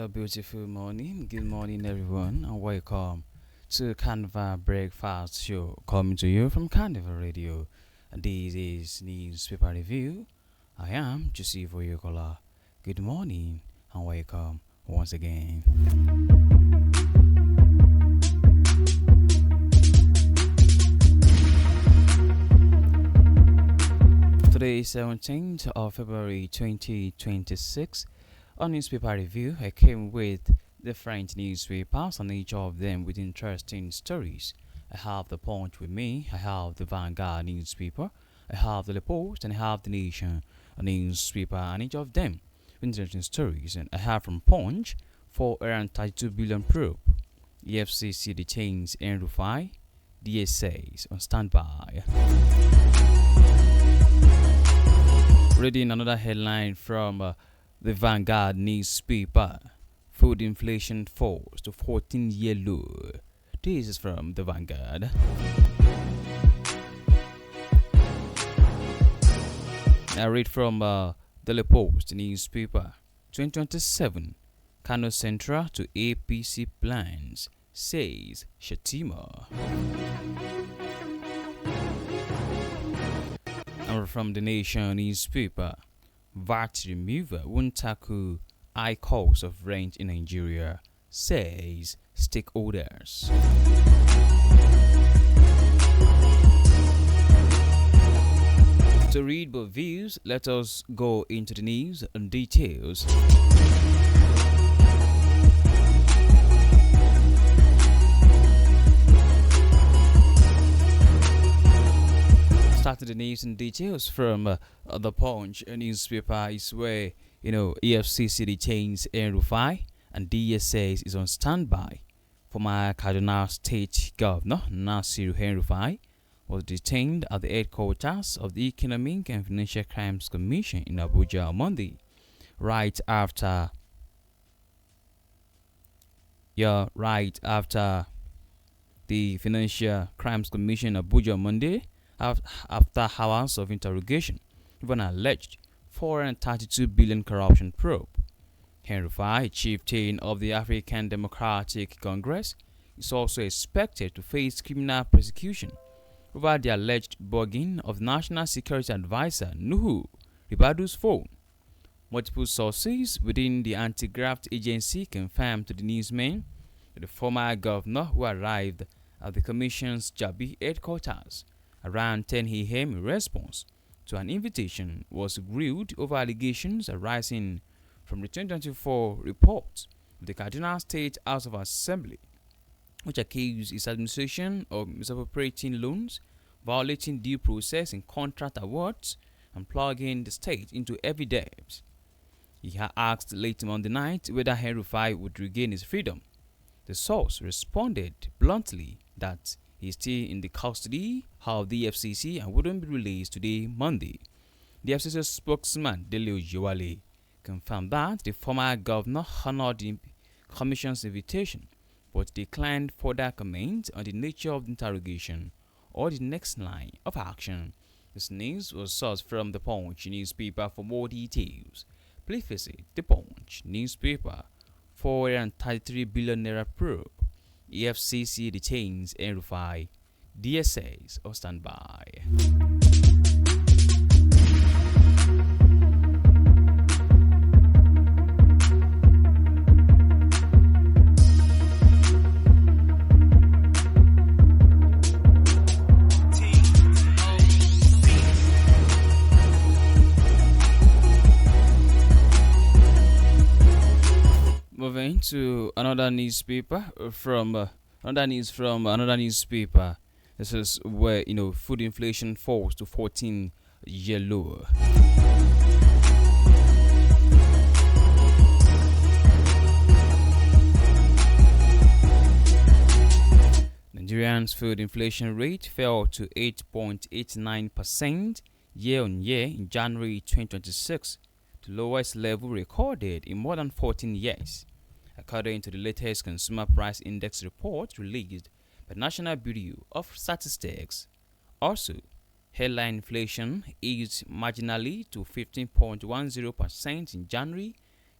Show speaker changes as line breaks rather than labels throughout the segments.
Another beautiful morning. Good morning, everyone, and welcome to Carnival Breakfast Show coming to you from Carnival Radio. And this is Newspaper Review. I am Joseph Oyekola. Good morning and welcome once again. Today is 17th of February 2026. On Newspaper Review, I came with different newspapers and each of them with interesting stories. I have the Punch with me, I have the Vanguard newspaper, I have the Post, and I have the Nation newspaper, and each of them with interesting stories. And I have from Punch for around 32 billion probe. EFCC detains Rufai, DSAs on standby. Reading another headline from the Vanguard newspaper. Food inflation falls to 14-year low. This is from the Vanguard. I read from the Post newspaper. 2027 Kano Central to APC plans, says Shatima. And from the Nation newspaper. VAT remover won't tackle high cost of rent in Nigeria, says stakeholders. To read both views, let us go into the news and details. Started the news and details from the Punch newspaper is where EFCC detains Rufai and DSA is on standby. Former Kaduna State Governor Nasiru Rufai was detained at the headquarters of the Economic and Financial Crimes Commission in Abuja on Monday, right after the Financial Crimes Commission in Abuja on Monday. After hours of interrogation, even alleged 432 billion corruption probe. Rufai, chieftain of the African Democratic Congress, is also expected to face criminal prosecution over the alleged bugging of National Security Advisor Nuhu Ribadu's phone. Multiple sources within the anti-graft agency confirmed to the newsmen that the former governor who arrived at the commission's Jabi headquarters around 10 a.m. in response to an invitation was grilled over allegations arising from the 2024 report of the Kaduna State House of Assembly, which accused its administration of misappropriating loans, violating due process in contract awards, and plugging the state into heavy debt. He had asked late Monday night whether Rufai would regain his freedom. The source responded bluntly that he is still in the custody of the FCC and wouldn't be released today, Monday. The FCC spokesman, Dele Ojewale, confirmed that the former governor honored the commission's invitation, but declined further comment on the nature of the interrogation or the next line of action. This news was sourced from the Punch newspaper. For more details, please visit the Punch newspaper. 433 billion naira probe. EFCC detains Rufai. DSAs on standby. Moving to another newspaper from another newspaper. This is where food inflation falls to 14-year low. Nigerians' food inflation rate fell to 8.89% year on year in January 2026, the lowest level recorded in more than 14 years. According to the latest Consumer Price Index report released by the National Bureau of Statistics. Also, headline inflation eased marginally to 15.10% in January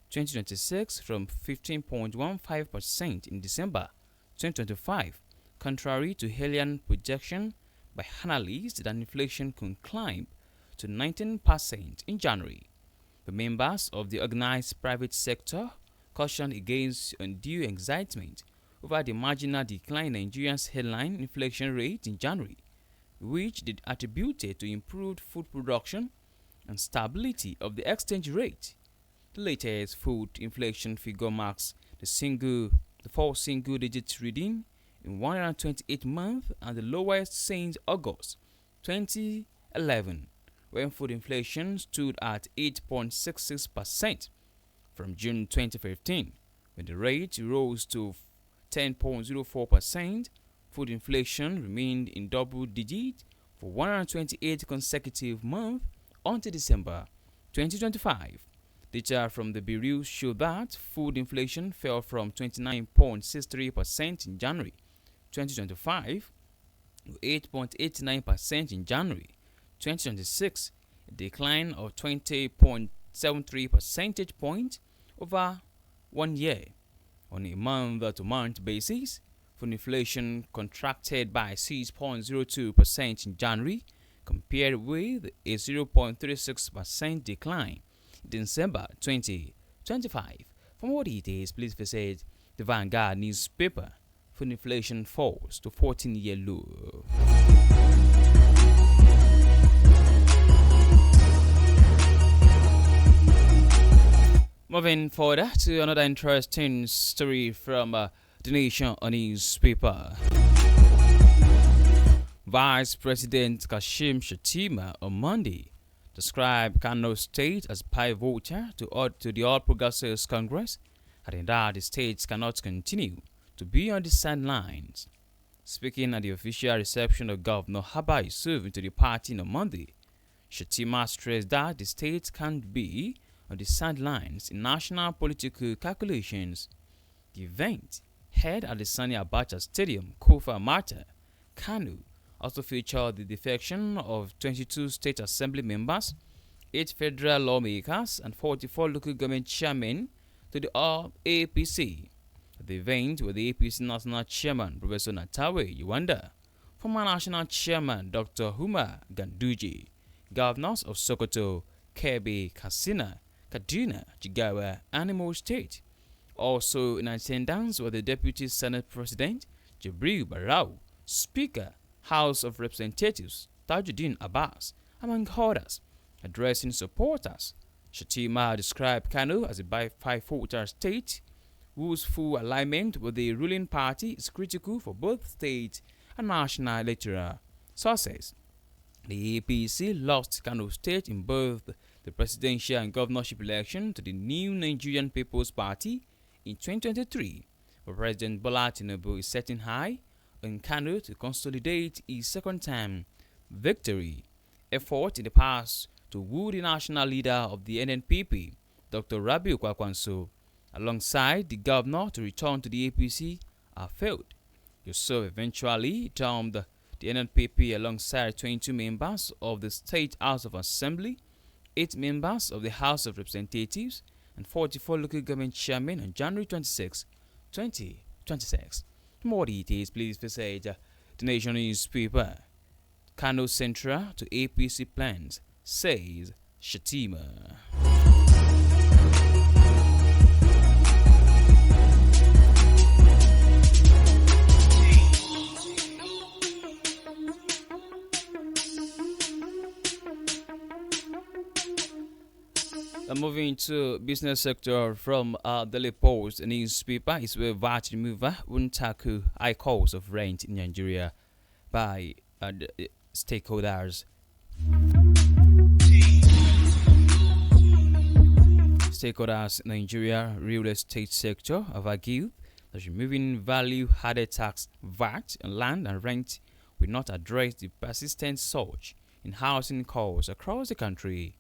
2026 from 15.15% in December 2025, contrary to earlier projection by analysts that inflation could climb to 19% in January. The members of the organized private sector cautioned against undue excitement over the marginal decline in Nigeria's headline inflation rate in January, which they attributed to improved food production and stability of the exchange rate. The latest food inflation figure marks the fourth single-digit reading in 128 months and the lowest since August 2011, when food inflation stood at 8.66% from June 2015, when the rate rose to 10.04%. Food inflation remained in double digits for 128 consecutive months until December 2025. Data from the Bureau show that food inflation fell from 29.63% in January 2025 to 8.89% in January 2026, a decline of 20.73 percentage points over 1 year. On a month-to-month basis, food inflation contracted by 6.02% in January, compared with a 0.36% decline in December 2025. For more details, please visit the Vanguard newspaper. Food inflation falls to 14-year low. Moving further to another interesting story from the Nation newspaper. Vice President Kashim Shettima on Monday described Kano State as pivotal to the All Progressives Congress, adding that the state cannot continue to be on the sidelines. Speaking at the official reception of Governor Haba Yusuf into the party on Monday, Shettima stressed that the state can't be on the sidelines in national political calculations. The event, held at the Sani Abacha Stadium, Kofa Mata, Kano, also featured the defection of 22 state assembly members, 8 federal lawmakers, and 44 local government chairmen to the APC. At the event were the APC National Chairman Professor Natawe Yuwanda, former National Chairman Dr. Huma Ganduji, governors of Sokoto, Kebbi, Katsina, Kaduna, Jigawa, and Imo State. Also in attendance were the Deputy Senate President Jibril Barau, Speaker, House of Representatives Tajuddin Abbas, among others. Addressing supporters, Shettima described Kano as a bivoter state whose full alignment with the ruling party is critical for both state and national electoral success. The APC lost Kano State in both the presidential and governorship election to the new Nigerian People's Party in 2023, but President Bola Tinubu is setting high on Kano to consolidate his second-time victory. Effort in the past to woo the national leader of the NNPP, Dr. Rabiu Kwakwanso, alongside the governor to return to the APC, have failed. Yusuf eventually termed the NNPP alongside 22 members of the State House of Assembly, 8 members of the House of Representatives, and 44 local government chairmen on January 26, 2026. For more details, please visit the Nation newspaper. Kano Central to APC plans, says Shettima. Moving to business sector from Daily Post newspaper is where VAT remover won't tackle high cost of rent in Nigeria by the stakeholders. Stakeholders in Nigeria real estate sector have argued that removing value-added tax VAT on land and rent will not address the persistent surge in housing costs across the country.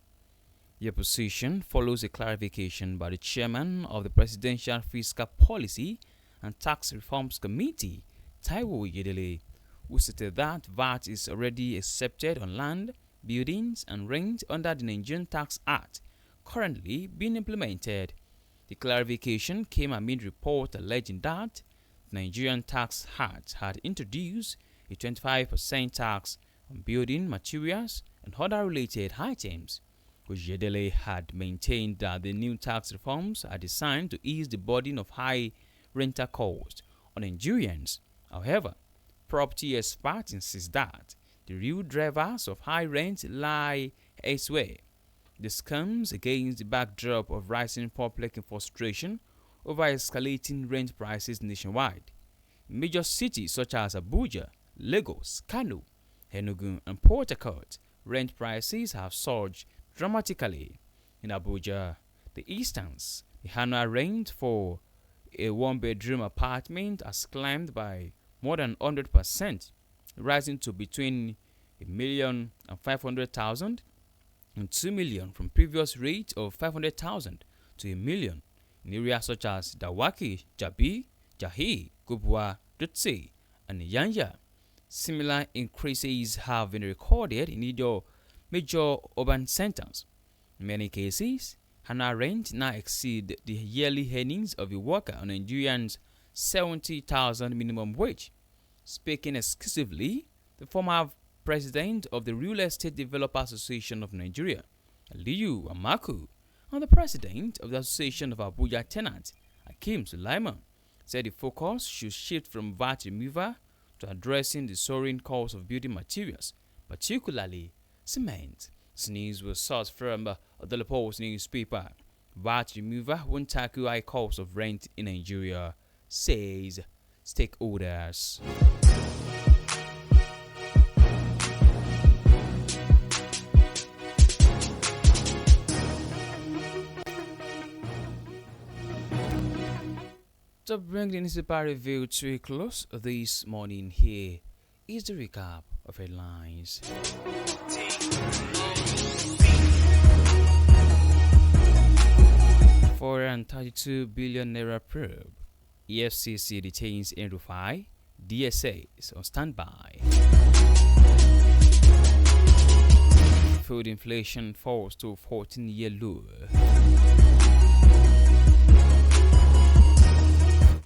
The opposition follows a clarification by the chairman of the Presidential Fiscal Policy and Tax Reforms Committee, Taiwo Yedele, who stated that VAT is already accepted on land, buildings, and rent under the Nigerian Tax Act currently being implemented. The clarification came amid reports alleging that the Nigerian tax had introduced a 25% tax on building materials and other related items. Oyedele had maintained that the new tax reforms are designed to ease the burden of high rental costs on Nigerians. However, property experts insist that the real drivers of high rent lie elsewhere. This comes against the backdrop of rising public frustration over escalating rent prices nationwide. In major cities such as Abuja, Lagos, Kano, Enugu, and Port Harcourt, rent prices have surged dramatically. In Abuja, the instance, the annual rent for a one-bedroom apartment has climbed by more than 100%, rising to between $1,500,000 and $2 million from previous rate of 500,000 to $1 million in areas such as Dawaki, Jabi, Jahi, Gubwa, Dutse, and Yanya. Similar increases have been recorded in major urban centers. In many cases, annual rent now exceed the yearly earnings of a worker on Nigerian's 70,000 minimum wage. Speaking exclusively, the former president of the Real Estate Developer Association of Nigeria, Aliyu Amaku, and the president of the Association of Abuja Tenants, Hakim Sulaiman, said the focus should shift from VAT removal to addressing the soaring cost of building materials, particularly cement. This news was sourced from the Post newspaper. VAT removal won't tackle high cost of rent in Nigeria, says stakeholders. To bring the newspaper review to a close this morning, here is the recap of headlines. $432 billion probe. EFCC detains Rufai. DSA is on standby. Food inflation falls to 14-year low.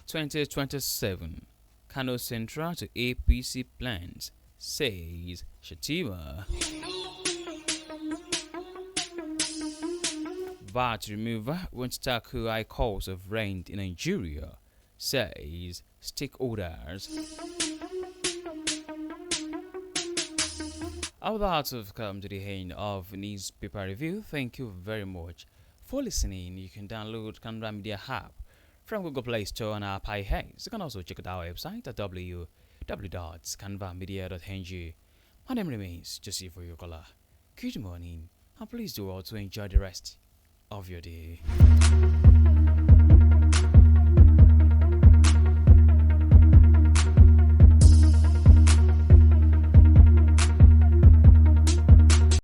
2027, Kano Central to APC plans, says Shatima. VAT removal won't tackle high cost of rent in Nigeria, says stakeholders. Our thoughts have come to the end of newspaper review. Thank you very much for listening. You can download Canva Media app from Google Play Store and App iHeads. You can also check out our website at www.canvamedia.ng. My name remains Joseph Oyekola. Good morning, and please do also enjoy the rest of your day.